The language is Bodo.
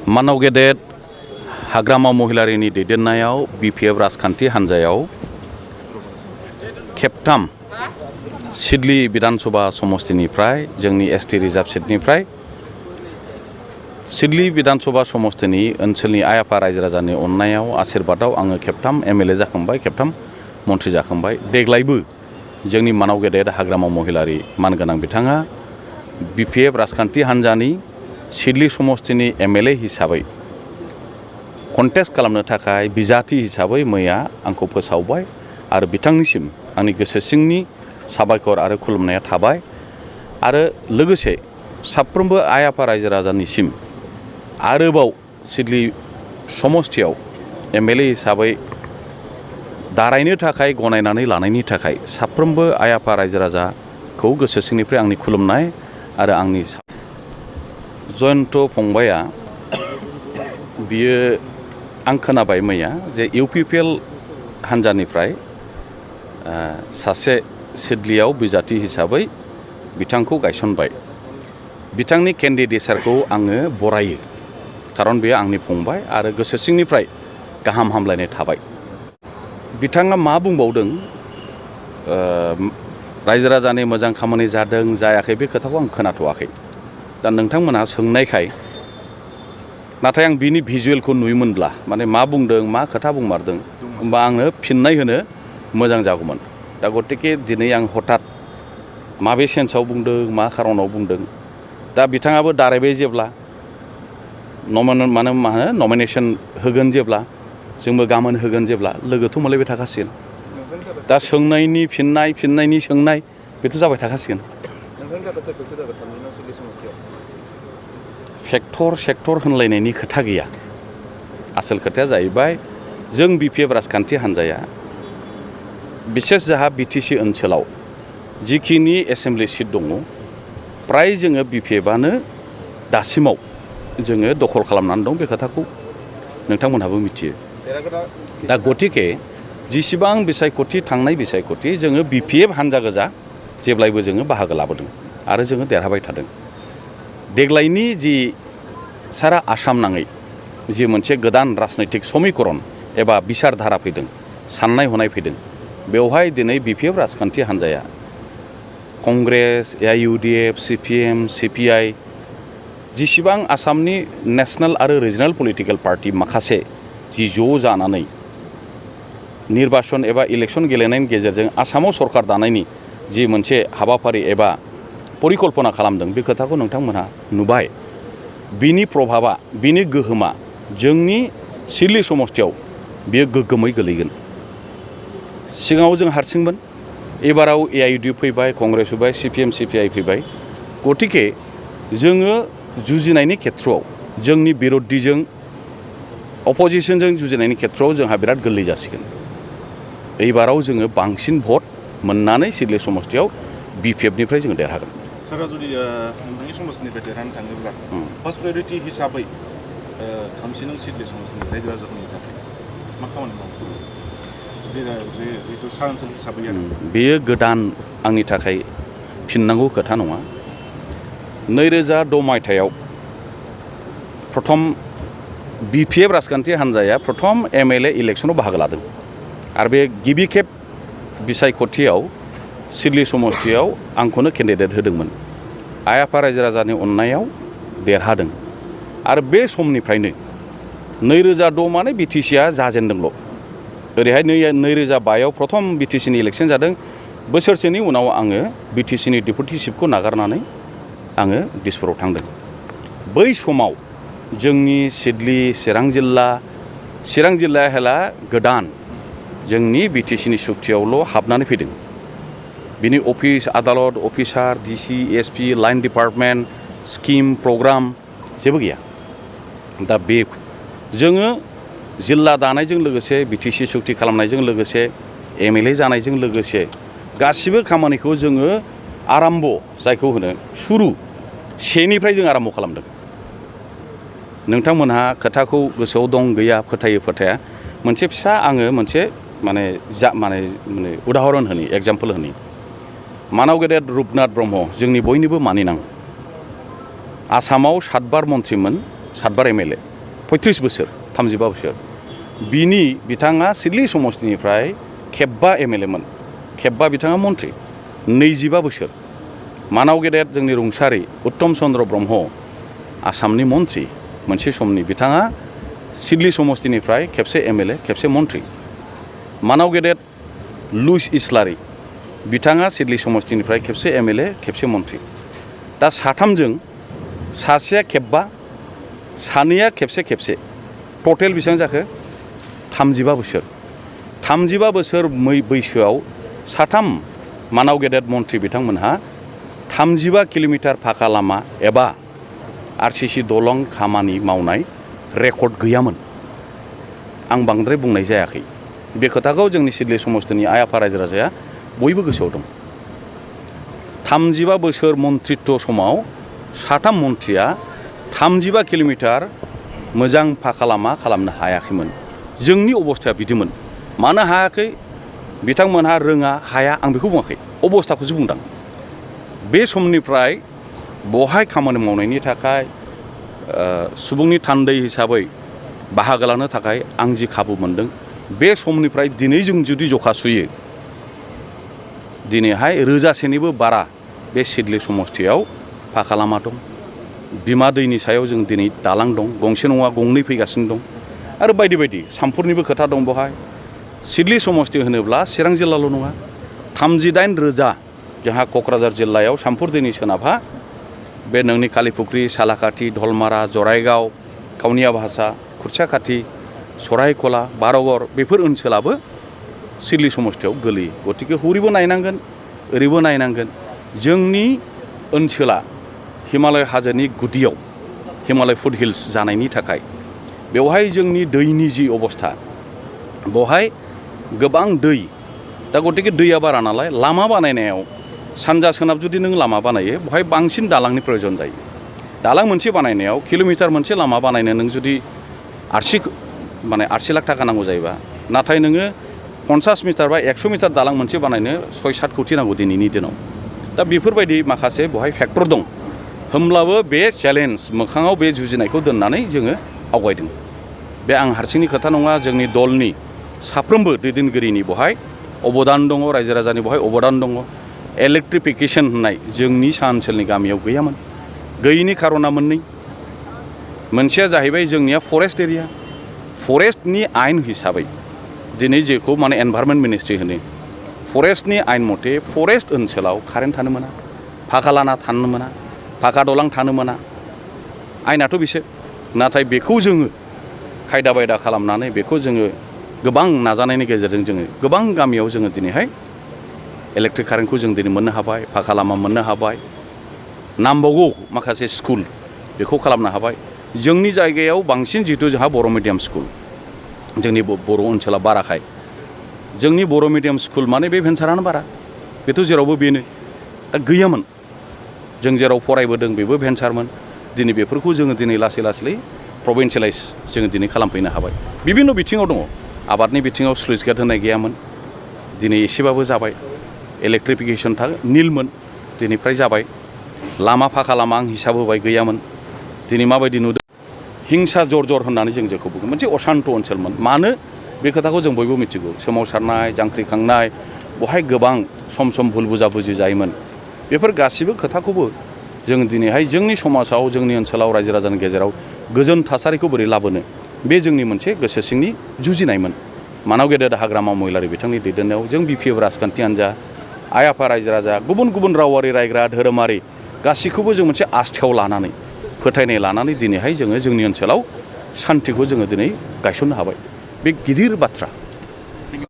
मानाव गेदेर हाग्रामा महिलारिनि दैदेननायाव बिपिएफ राजखान्थि हान्जायाव खेबथाम सिडली विधानसभा समष्टिनिफ्राय जोंनि एसटी रिजार्भ सीटनिफ्राय सिडली विधानसभा समष्टिनि ओनसोलनि आइ आफा रायजो राजानि अननायाव आशीर्बादाव आङो खेबथाम एमएलए जाखांबाय, खेबथाम मन्थ्रि जाखांबाय। देग्लायबो जोंनि मानाव गेदेर हाग्रामा महिलारि मानगोनां बिथाङा बिपिएफ राजखान्थि हान्जानि सिडली समष्टिनि एमएलए हिसाबै कन्टेस्ट खालामनो थाखाय बिजाथि हिसाबै मैया आंखौ फोसावबाय आरो बिथांनिसिम आंनि गोसो सिंनि साबायखर आरो खुलुमनाया थाबाय। आरो लोगोसे साफ्रोमबो आइ आफा रायजो राजानिसिम आरोबाव सिडली समष्टियाव एमएलए हिसाबै दारायनो थाखाय गनायनानै लानायनि थाखाय साफ्रोमबो आइ आफा रायजो राजाखौ गोसो सिंनिफ्राय आंनि खुलुमनाय आरो आंनि जयन्त फंबाया बियो आं खोनाबाय मैया जे इउपिपिएल हान्जानिफ्राय सासे सिडलीयाव बिजाथि हिसाबै बिथांखौ गायसनबाय। बिथांनि केन्डिडेटसारखौ आङो बरायो, खारन बेयो आंनि फंबाय आरो गोसो सिंनिफ्राय गाहाम हामलायनाय थाबाय। बिथाङा मा बुंबावदों, रायजो राजानि मोजां खामानि जादों जायाखै बे खोथाखौ आं खोनाथ'वाखै। दा नोंथांमोनहा सोंनायखाय नाथाय आं बिनि भिजुवेलखौ नुयोमोनब्ला माने मा बुंदों मा खोथा बुंमारदों होमबा आङो फिननाय होनो मोजां जागौमोन। दा गतिके दिनै आं हठात माबे सेन्सआव बुंदों मा खारनाव बुंदों, दा बिथाङाबो दारायबाय जेब्ला नमिनेसन होगोन जेब्ला जोंबो गाबोन होगोन जेब्ला लोगोथ' मोनलायबाय थाखासिगोन। दा सोंनायनि फिननाय फिननायनि सोंनाय बेथ' जाबाय थाखासिगोन। फेक्टर सेक्टर होनलायनायनि खोथा गैया। आसोल खोथाया जाहैबाय जों बिपिएफ राजखान्थि हान्जाया बिसेस जाहा बिटिसि ओनसोलाव जिखिनि एसेम्बलि सिट दङ प्राय जोङो बिपिएफआनो दासिमाव जोङो दखल खालामनानै दं। बे खोथाखौ नोंथांमोनहाबो मिथियो। दा गतिके जिसिबां बिसायख'थि थांनाय बिसायख'थि जोङो बिपिएफ हान्जा गोजा जेब्लायबो जोङो बाहागो लाबोदों आरो जोङो देरहाबाय थादों। देग्लायनि जि सारा आसाम नाङै जि मोनसे गोदान राजनैतिक समिकरन एबा बिसारधारा फैदों, साननाय हनाय फैदों, बेवहाय दिनै बिपिएफ राजखान्थि हान्जाया कंग्रेस, एआइइउडिएफ, सिपिएम, सिपिआइ जिसिबां आसामनि नेशनेल आरो रिजनेल पलिटिकेल पार्टि माखासे जि ज' जानानै निर्बासन एबा इलेक्सन गेलेनायनि गेजेरजों आसामाव सरकार दानायनि जि मोनसे हाबाफारि एबा परिकल्पना खालामदों बे खोथाखौ नोंथांमोनहा नुबाय। बिनि प्रभाबा बिनि गोहोमा जोंनि सिडली समष्टियाव बियो गोग्गोमै गोलैगोन। सिगाङाव जों हारसिंमोन, एबाराव एआइइउडिएफ फैबाय, कंग्रेस फैबाय, सिपिएम सिपिआइ फैबाय। गतिके जोङो जुजिनायनि खेथ्रआव जोंनि बिर'धिजों अपोजिसनजों जुजिनायनि खेथ्रआव जोंहा बिराद गोरलै जासिगोन। एबाराव जोङो बांसिन भट मोननानै सिडली समष्टियाव बिपिएफनिफ्राय जोङो देरहागोन। सारा जुदि नोंथांनि समष्टिनिफ्राय देरहानो थाङोब्ला फार्स्ट प्रायरिटि हिसाबै थामसिन सिडली समष्टिनि रायजो राजाफोरनि थाखाय मा खामानि मावो जिहेतु सा ओनसोल हिसाबै बेयो गोदान आंनि थाखाय फिननांगौ खोथा नङा। 2006 मायथाइयाव प्रथम बिपिएफ राजखान्थि हान्जाया प्रथम एमएलए इलेक्सनाव बाहागो लादों आरो बे गिबि खेब बिसायख'थियाव सिडली समष्टियाव आंखौनो केन्डिडेट होदोंमोन। आइ आफा रायजो राजानि अननायाव देरहादों आरो बे समनिफ्रायनो 2006 माने बिटिसिआ जाजेनदोंल'। ओरैहाय 2005आव प्रथम बिटिसिनि इलेक्सन जादों। बोसोरसेनि उनाव आङो बिटिसिनि डेपुटि चिफखौ नागारनानै आङो दिसपुराव थांदों। बै समाव जोंनि सिडली चिरां जिल्लाया हेला गोदान जोंनि बिटिसिनि सुक्तियावल' हाबनानै फैदों। बिनि अफिस आदालत officer DC SP line department scheme programme जेबो गैया। दा बे जोङो जिल्ला दानायजों लोगोसे बिटिसि सुक्ति खालामनायजों लोगोसे एमएलए जानायजों लोगोसे गासिबो खामानिखौ जोङो आराम्भ जायखौ होनो सुरु सेनिफ्राय जों आराम्भ खालामदों। नोंथांमोनहा खोथाखौ गोसोआव दं गैया फोथायो फोथाया मोनसे फिसा आङो मोनसे माने उदाहरन होनि एग्जाम्पल होनि। मानाव गेदेर रुपनाथ ब्रह्म जोंनि बयनिबो मानिनां आसामाव 7 बार मन्थ्रिमोन 7 बार एमएलए 35 बोसोर 35 बोसोर बिथाङा सिडली समष्टिनिफ्राय खेबबा MLA मोन खेबबा बिथाङा मन्थ्रि 25 बोसोर मानाव गेदेर जोंनि रुंसारि उत्तम चन्द्र ब्रह्म आसामनि मन्थ्रि मोनसे समनि बिथाङा सिडली समष्टिनिफ्राय खेबसे MLA खेबसे मन्थ्रि मानाव गेदेर लुइस इस्लारि बिथाङा सिडली समष्टिनिफ्राय खेबसे MLA खेबसे मन्थ्रि दा साथामजों सासेया खेबबा सानैया खेबसे खेबसे टटेल बेसेबां जाखो 35 बोसोर 35 बोसोर बैसोआव साथाम मानाव गेदेर मन्थ्रि बिथांमोनहा 35 किल'मिटार फाखा लामा एबा RCC दलं खामानि मावनाय रेकर्ड गैयामोन आं बांद्राय बुंनाय जायाखै बे खोथाखौ जोंनि सिडली समष्टिनि आइ आफा रायजो राजाया बयबो गोसोआव दं 35 बोसोर मन्थ्रित्व समाव साथाम मन्थ्रिया 35 किल'मिटार मोजां फाखा लामा खालामनो हायाखैमोन जोंनि अबस्थाया बिदिमोन मानो हायाखै बिथांमोनहा रोङा हाया आं बेखौ बुङाखै अबस्थाखौसो बुंदां बे समनिफ्राय बहाय खामानि मावनायनि थाखाय सुबुंनि थान्दै हिसाबै बाहागो लानो थाखाय आं जि खाबु मोनदों बे समनिफ्राय दिनै जों जुदि जखा सुयो दिनैहाय 1000सेनिबो बारा बे सिडली समष्टियाव फाखा लामा दं बिमा दैनि सायाव जों दिनै दालां दं गंसे नङा गंनै फैगासिनो दं आरो बायदि बायदि सामफुरनिबो खोथा दं बेवहाय सिडली समष्टि होनोब्ला चिरां जिल्लाल' नङा 38,000 जोंहा क'क्राझार जिल्लायाव सामफुर दैनि सोनाबहा बे नोंनि कालिफुख्रि सालाकाथि धलमारा जराइगाव काउनिया भासा खुरसाखाथि सराइखला बारगर बेफोर ओनसोलाबो सिडली समष्टियाव गोलैयो गतिके हरैबो नायनांगोन ओरैबो नायनांगोन जोंनि ओनसोला हिमालय हाजोनि गुदियाव हिमालय फुट हिल्स जानायनि थाखाय बेवहाय जोंनि दैनि जि अबस्था बेवहाय गोबां दै दा गतिके दैया बारा नालाय लामा बानायनायाव सानजा सोनाब जुदि नों लामा बानायो बेवहाय बांसिन दालांनि प्रयोजन जायो दालां मोनसे बानायनायाव किल'मिटार मोनसे लामा बानायनो नों जुदि 80 लाख थाखा नांगौ जायोबा नाथाय नोङो 50 मिटार बा 100 मिटार दालां मोनसे बानायनो 6-7 कोटि नांगौ दिनैनि दिनाव दा बेफोरबायदि माखासे बेवहाय फेक्टर दं होमब्लाबो बे चेलेन्ज मोखाङाव बे जुजिनायखौ दोननानै जोङो आवगायदों बे आं हारसिंनि खोथा नङा जोंनि दलनि साफ्रोमबो दैदेनगिरिनि बेवहाय अबदान दङ रायजो राजानि बेवहाय अबदान दङ इलेक्ट्रिफिकेशन होननाय जोंनि सा ओनसोलनि गामियाव गैयामोन गैयैनि खारना मोननै मोनसेया जाहैबाय जोंनिया फरेस्ट एरिया फरेस्टनि आयेन हिसाबै दिनै जेखौ माने एनभायरनमेन्ट मिनिस्ट्रि होनो फरेस्टनि आयेन मथे फरेस्ट ओनसोलाव कारेन्ट थानो मोना फाखा लाना थानो मोना फाखा दलां थानो मोना आयेनाथ' बिसो नाथाय बेखौ जोङो खायदा बायदा खालामनानै बेखौ जोङो गोबां नाजानायनि गेजेरजों जोङो गोबां गामियाव जोङो दिनैहाय इलेक्ट्रिक कारेन्टखौ जों दिनै मोननो हाबाय फाखा लामा मोननो हाबाय नांबावगौ माखासे स्कुल बेखौ खालामनो हाबाय जोंनि जायगायाव बांसिन जिहेतु जोंहा बर' मिडियाम स्कुल जोंनि बर' ओनसोला बाराखाय जोंनि बर' मिडियाम स्कुल माने बे भेन्सारानो बारा बेथ' जेरावबो बेनो दा गैयामोन जों जेराव फरायबोदों बेबो भेन्सारमोन दिनै बेफोरखौ जोङो दिनै लासै लासै प्रभिन्सियेलाइज जोङो दिनै खालामफैनो हाबाय बिभिन्न बिथिङाव दङ आबादनि बिथिङाव स्लुइस गेट होनाय गैयामोन दिनै एसेबाबो जाबाय इलेक्ट्रिफिकेशन निलमोन दिनैफ्राय जाबाय लामा फाखा लामा आं हिसाब होबाय गैयामोन दिनै माबायदि नुदों हिंसा जर होननानै जों जेखौ बुङो मोनसे असान्त ओनसोलमोन मानो बे खोथाखौ जों बयबो मिथिगौ सोमावसारनाय जांख्रिखांनाय बहाय गोबां सम भुल बुजाबुजि जायोमोन बेफोर गासिबो खोथाखौबो जों दिनैहाय जोंनि समाजाव जोंनि ओनसोलाव रायजो राजानि गेजेराव गोजोन थासारिखौ बोरै लाबोनो बे जोंनि मोनसे गोसो सिंनि जुजिनायमोन मानाव गेदेर हाग्रामा महिलारि बिथांनि दैदेननायाव जों BPF राजखान्थि हान्जा आइ आफा रायजो राजा गुबुन गुबुन रावारि रायग्रा धोरोमारि गासैखौबो जों मोनसे आस्थायाव लानानै फोथायनाय लानानै दिनैहाय जोङो जोंनि ओनसोलाव सान्थिखौ जोङो दिनै गायसननो हाबाय बे गिदिर बाथ्रा